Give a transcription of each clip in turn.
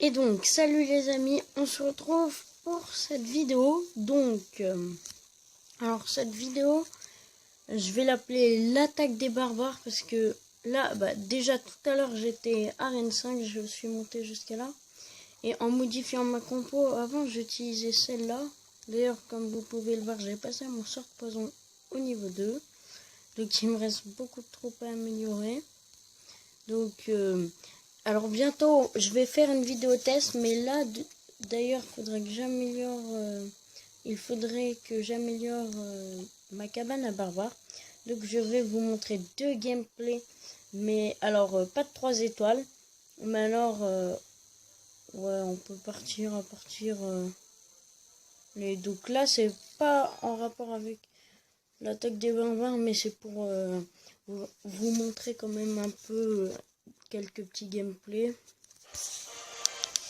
Et donc, salut les amis, on se retrouve pour cette vidéo. Donc, alors cette vidéo, je vais l'appeler l'attaque des barbares parce que là, déjà tout à l'heure j'étais arène 5, je suis monté jusqu'à là. Et en modifiant ma compo, avant j'utilisais celle-là. D'ailleurs, comme vous pouvez le voir, j'ai passé mon sort de poison au niveau 2. Donc il me reste beaucoup de troupes à améliorer. Donc, alors bientôt, je vais faire une vidéo test, mais là, d'ailleurs, il faudrait que j'améliore ma cabane à barbares. Donc, je vais vous montrer deux gameplays, mais alors, pas de 3 étoiles. Mais alors, ouais, on peut partir à partir... Donc là, c'est pas en rapport avec l'attaque des barbares, mais c'est pour vous montrer quand même un peu... quelques petits gameplays.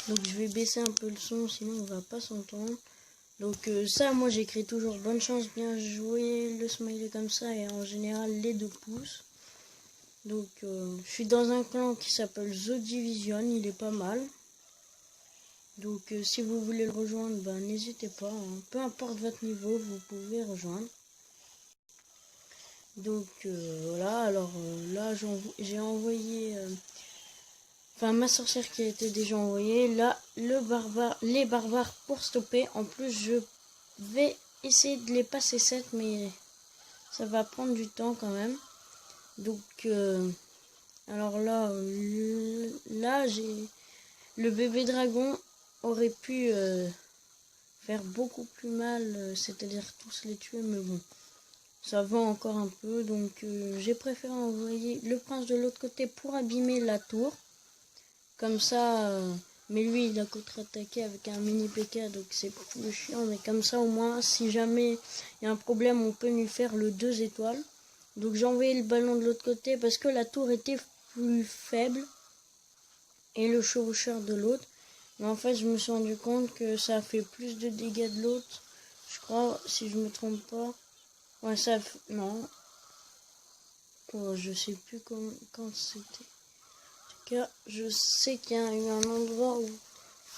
Donc je vais baisser un peu le son, sinon on va pas s'entendre. Donc ça, moi j'écris toujours bonne chance, bien joué, le smiley comme ça, et en général les 2 pouces. Donc je suis dans un clan qui s'appelle The Division, il est pas mal. Donc si vous voulez le rejoindre, n'hésitez pas, hein. Peu importe votre niveau, vous pouvez rejoindre. Donc voilà, alors là j'ai envoyé... Enfin, ma sorcière qui a été déjà envoyée. Là, les barbares pour stopper. En plus, je vais essayer de les passer 7, mais ça va prendre du temps quand même. Donc, alors là, j'ai le bébé dragon aurait pu faire beaucoup plus mal, c'est-à-dire tous les tuer, mais bon, ça va encore un peu. Donc, j'ai préféré envoyer le prince de l'autre côté pour abîmer la tour. Comme ça, mais lui il a contre-attaqué avec un mini PK, donc c'est plus chiant, mais comme ça au moins si jamais il y a un problème on peut lui faire le 2 étoiles. Donc j'ai envoyé le ballon de l'autre côté parce que la tour était plus faible et le chevaucheur de l'autre. Mais en fait je me suis rendu compte que ça a fait plus de dégâts de l'autre, je crois, si je me trompe pas. Ouais, non. Oh, je sais plus quand c'était. Je sais qu'il y a eu un endroit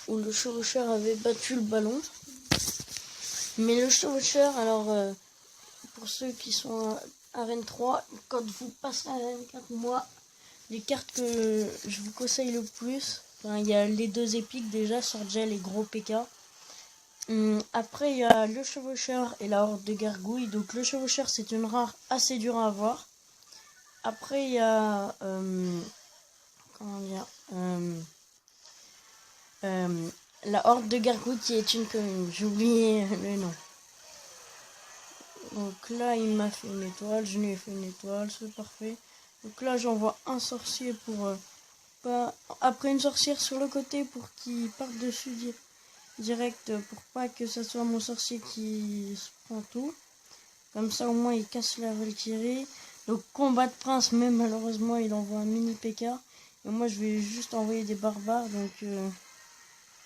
où le chevaucheur avait battu le ballon. Mais le chevaucheur, alors, pour ceux qui sont à Arène 3, quand vous passez à Arène 4, moi, les cartes que je vous conseille le plus, il y a les 2 épiques déjà, Sorgel et Gros PK. Après, il y a le chevaucheur et la horde de gargouilles. Donc le chevaucheur, c'est une rare assez dure à avoir. Après, il y a... comment dire la horde de gargouilles qui est une commune. J'ai oublié le nom. Donc là, il m'a fait une étoile. Je lui ai fait une étoile. C'est parfait. Donc là, j'envoie un sorcier pour... Après une sorcière sur le côté pour qu'il parte dessus direct. Pour pas que ça soit mon sorcier qui se prend tout. Comme ça, au moins, il casse la Valkyrie. Donc combat de prince, mais malheureusement, il envoie un mini PK. Et moi, je vais juste envoyer des barbares. Donc...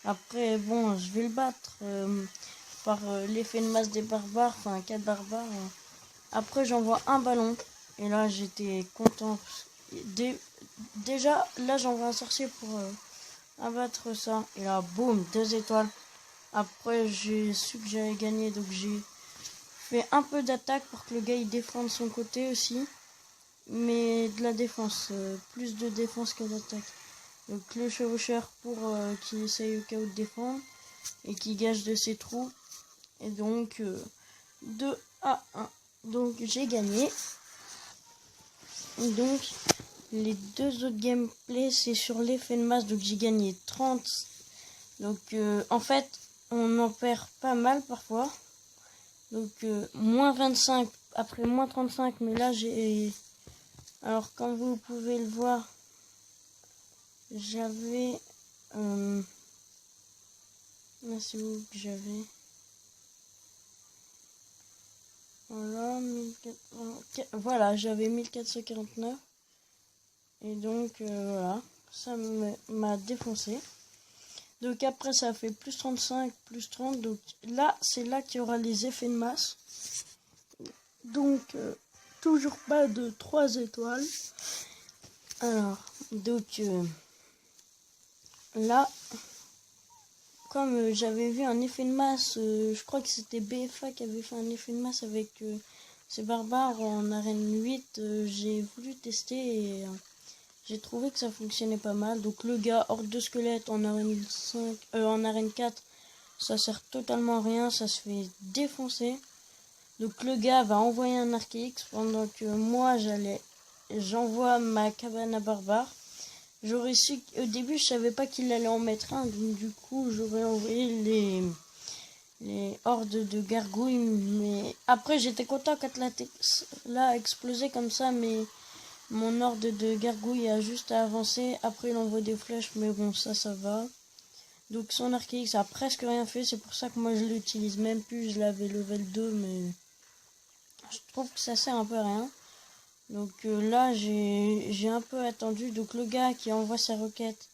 Après, bon, je vais le battre par l'effet de masse des barbares, enfin 4 barbares. Après, j'envoie un ballon. Et là, j'étais content. Déjà, là, j'envoie un sorcier pour abattre ça. Et là, boum, 2 étoiles. Après, j'ai su que j'allais gagner. Donc, j'ai fait un peu d'attaque pour que le gars il défende son côté aussi. Mais de la défense. Plus de défense que d'attaque. Donc le chevaucheur pour qui essaye au cas où de défendre et qui gage de ses trous. Et donc 2 à 1. Donc j'ai gagné. Et donc les 2 autres gameplays c'est sur l'effet de masse. Donc j'ai gagné 30. Donc en fait on en perd pas mal parfois. Donc moins 25 après moins 35. Mais là j'ai... Alors comme vous pouvez le voir, j'avais... Là, c'est où que j'avais. Voilà, j'avais 1449. Et donc, voilà, ça m'a défoncé. Donc après, ça fait plus 35, plus 30. Donc là, c'est là qu'il y aura les effets de masse. Donc, toujours pas de 3 étoiles. Alors, donc, là, comme j'avais vu un effet de masse, je crois que c'était BFA qui avait fait un effet de masse avec ces barbares en arène 8, j'ai voulu tester et j'ai trouvé que ça fonctionnait pas mal. Donc le gars horde de squelette en arène 5, en arène 4, ça sert totalement à rien, ça se fait défoncer. Donc le gars va envoyer un arc-X pendant que moi j'envoie ma cabane à barbare. J'aurais su, au début je savais pas qu'il allait en mettre un, donc du coup j'aurais envoyé les hordes de gargouilles, mais après j'étais content quand là a explosé comme ça, mais mon horde de gargouilles a juste à avancer. Après il envoie des flèches, mais bon ça va. Donc son arc-X a presque rien fait, c'est pour ça que moi je l'utilise même plus. Je l'avais level 2, mais je trouve que ça sert un peu à rien. Donc là j'ai un peu attendu. Donc le gars qui envoie sa roquette,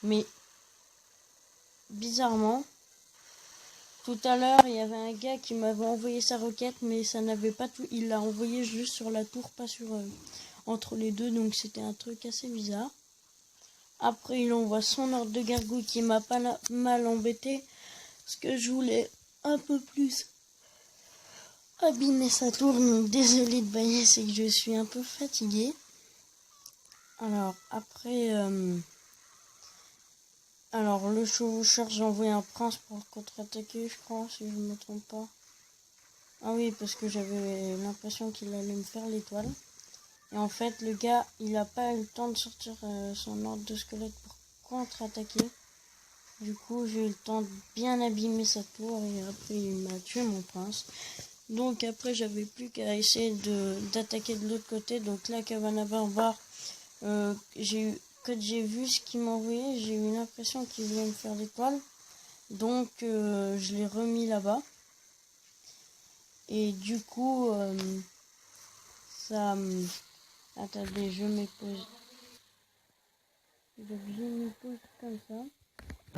mais bizarrement tout à l'heure il y avait un gars qui m'avait envoyé sa roquette, mais ça n'avait pas tout, il l'a envoyé juste sur la tour, pas sur entre les deux, donc c'était un truc assez bizarre. Après il envoie son ordre de gargouille qui m'a pas mal embêté, parce que je voulais un peu plus abîmer sa tour. Donc désolé de bailler, c'est que je suis un peu fatiguée. Alors après alors le chevaucheur, j'ai envoyé un prince pour le contre-attaquer, je crois, si je ne me trompe pas. Ah oui, parce que j'avais l'impression qu'il allait me faire l'étoile. Et en fait le gars il a pas eu le temps de sortir son ordre de squelette pour contre-attaquer. Du coup j'ai eu le temps de bien abîmer sa tour et après il m'a tué mon prince. Donc après j'avais plus qu'à essayer d'attaquer de l'autre côté. Donc là cabane à barbare, quand j'ai vu ce qu'il m'a envoyé, j'ai eu l'impression qu'il voulait me faire l'étoile. Donc je l'ai remis là-bas. Et du coup ça... attendez, je me pose. Donc je me pose comme ça.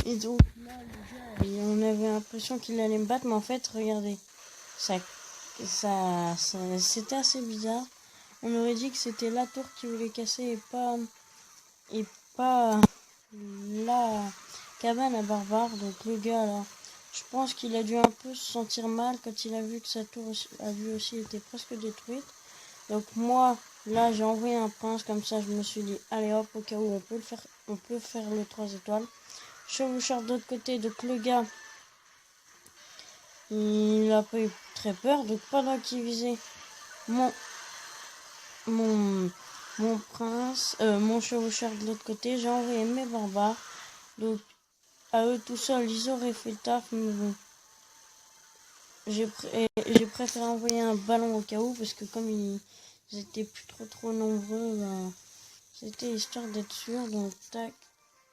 Et donc là le gars, on avait l'impression qu'il allait me battre, mais en fait regardez, ça c'était assez bizarre. On aurait dit que c'était la tour qui voulait casser et pas la cabane à barbare. Donc le gars là, je pense qu'il a dû un peu se sentir mal quand il a vu que sa tour a lui aussi été presque détruite. Donc moi là j'ai envoyé un prince, comme ça je me suis dit allez hop, au cas où on peut faire le 3 étoiles. Chevaucheur de l'autre côté, donc le gars il a pas eu très peur. Donc pendant qu'il visait mon prince, mon chevaucheur de l'autre côté, j'ai envoyé mes barbares. Donc à eux tout seuls ils auraient fait le taf, mais bon, j'ai préféré envoyer un ballon au cas où, parce que comme ils étaient plus trop nombreux, ben, c'était histoire d'être sûr. Donc tac,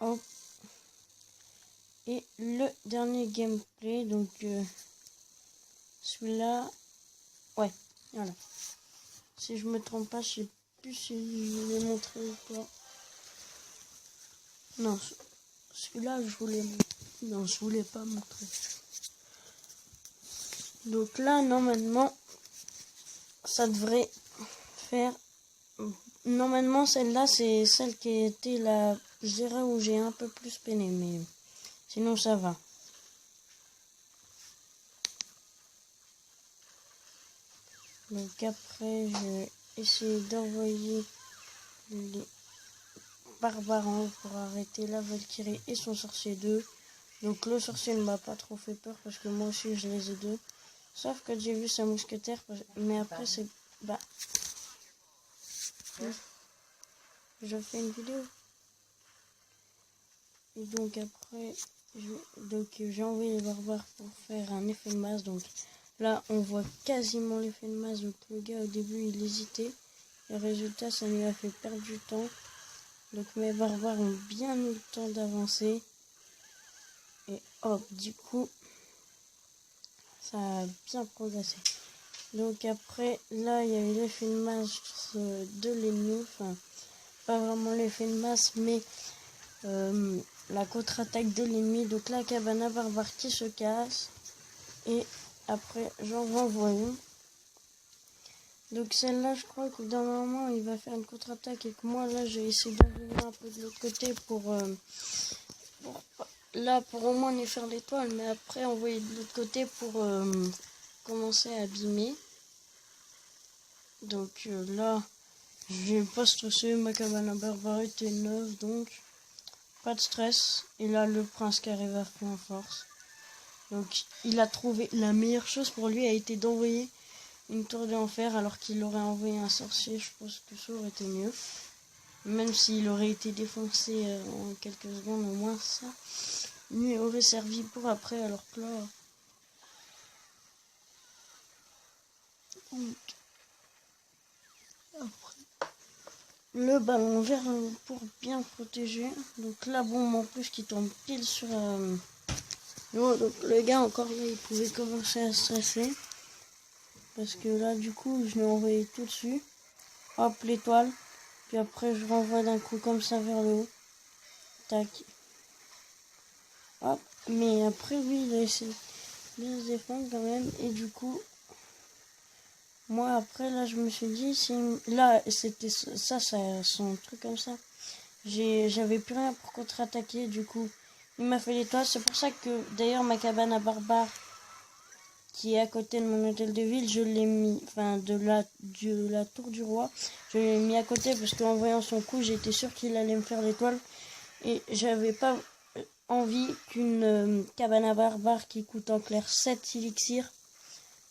hop. Et le dernier gameplay, donc celui-là, ouais, voilà. Si je me trompe pas, je sais plus si je l'ai montré ou pas. Non, celui-là, je voulais pas montrer. Donc là, normalement, ça devrait faire... Normalement, celle-là, c'est celle qui était la... Je dirais où j'ai un peu plus peiné, mais sinon, ça va. Donc après, je vais essayer d'envoyer les barbares en haut pour arrêter la Valkyrie et son sorcier 2. Donc le sorcier ne m'a pas trop fait peur, parce que moi aussi je les ai deux. Sauf que j'ai vu sa mousquetaire, mais après c'est... Bah... Je fais une vidéo. Et donc après, j'ai envoyé les barbares pour faire un effet de masse. Donc là, on voit quasiment l'effet de masse. Donc le gars, au début, il hésitait. Le résultat, ça lui a fait perdre du temps. Donc mes barbares ont bien eu le temps d'avancer. Et hop, du coup, ça a bien progressé. Donc après, là, il y a eu l'effet de masse de l'ennemi. Enfin, pas vraiment l'effet de masse, mais la contre-attaque de l'ennemi. Donc la cabane à barbare qui se casse. Et après, j'en renvoie une. Donc celle-là, je crois que d'un moment, il va faire une contre-attaque. Et que moi, là, j'ai essayé d'envoyer un peu de l'autre côté pour là pour au moins les faire l'étoile, mais après envoyer de l'autre côté pour commencer à abîmer. Donc là, je vais pas stresser, ma cabane à barbare était neuve, donc pas de stress. Et là, le prince qui arrive à fond en force. Donc il a trouvé, la meilleure chose pour lui a été d'envoyer une tour d'enfer, alors qu'il aurait envoyé un sorcier. Je pense que ça aurait été mieux. Même s'il aurait été défoncé en quelques secondes, au moins ça lui aurait servi pour après, alors que là... Donc, après, le ballon vert pour bien protéger. Donc la bombe en plus qui tombe pile sur... donc le gars encore là, il pouvait commencer à stresser. Parce que là, du coup, je l'ai envoyé tout dessus. Hop, l'étoile. Puis après, je renvoie d'un coup comme ça vers le haut. Tac. Hop. Mais après, oui, il a essayé de bien se défendre quand même. Et du coup, moi, après, là, je me suis dit, là, c'était ça, son truc comme ça. J'avais plus rien pour contre-attaquer. Du coup, il m'a fait l'étoile. C'est pour ça que, d'ailleurs, ma cabane à barbare, qui est à côté de mon hôtel de ville, je l'ai mis, enfin de la tour du roi, je l'ai mis à côté parce qu'en voyant son coup, j'étais sûr qu'il allait me faire l'étoile et j'avais pas envie qu'une cabane à barbare qui coûte en clair 7 élixirs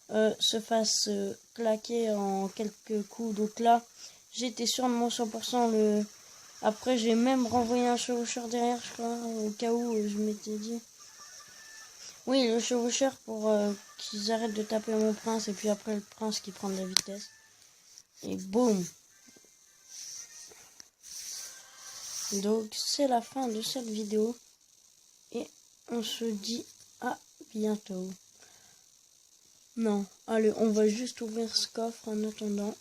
se fasse claquer en quelques coups. Donc là, j'étais sûr de mon 100%. Après, j'ai même renvoyé un chevaucheur derrière, je crois, au cas où je m'étais dit. Oui, le chevaucheur pour qu'ils arrêtent de taper mon prince et puis après le prince qui prend de la vitesse. Et boum. Donc c'est la fin de cette vidéo. Et on se dit à bientôt. Non, allez, on va juste ouvrir ce coffre en attendant.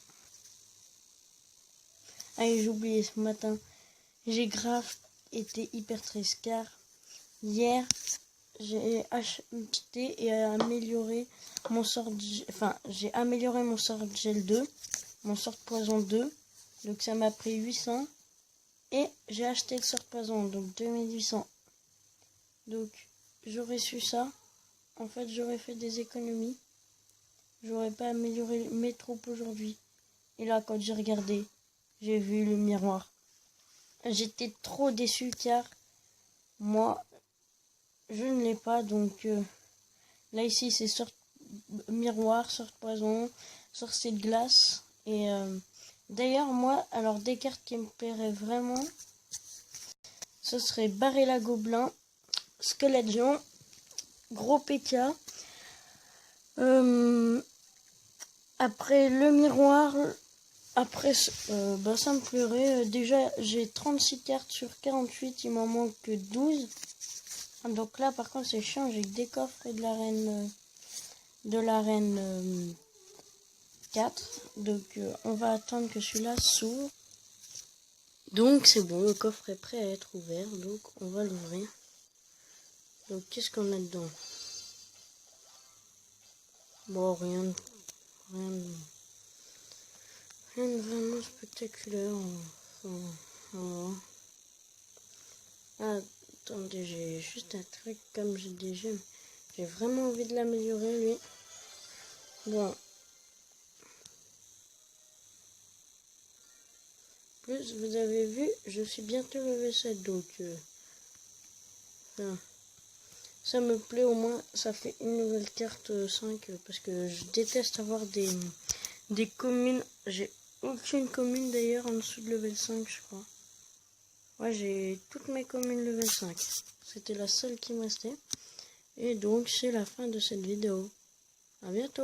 Allez, j'ai oublié ce matin. J'ai grave été hyper triste car hier... j'ai acheté et amélioré mon sort j'ai amélioré mon sort de gel 2, mon sort de poison 2, donc ça m'a pris 800 et j'ai acheté le sort de poison, donc 2800. Donc j'aurais su ça, en fait j'aurais fait des économies, j'aurais pas amélioré mes troupes aujourd'hui. Et là quand j'ai regardé, j'ai vu le miroir. J'étais trop déçu car moi je ne l'ai pas, donc là ici c'est sorte miroir, sorte poison, sorcier de glace. Et d'ailleurs moi, alors des cartes qui me plairaient vraiment, ce serait Barrella Gobelin, Squelette Géant, Gros PK. Après le miroir, après ça me plairait. Déjà j'ai 36 cartes sur 48, il m'en manque que 12. Donc là par contre c'est chiant, j'ai que des coffres et de l'arène 4. Donc on va attendre que celui-là s'ouvre. Donc c'est bon, le coffre est prêt à être ouvert, donc on va l'ouvrir. Donc qu'est-ce qu'on a dedans? Bon, rien de vraiment spectaculaire. Enfin, attendez, j'ai juste un truc comme j'ai déjà. J'ai vraiment envie de l'améliorer lui. Bon. Plus vous avez vu, je suis bientôt level 7, donc ça me plaît, au moins ça fait une nouvelle carte 5 parce que je déteste avoir des communes. J'ai aucune commune d'ailleurs en dessous de level 5, je crois. Ouais, j'ai toutes mes communes level 5. C'était la seule qui me restait. Et donc c'est la fin de cette vidéo. À bientôt.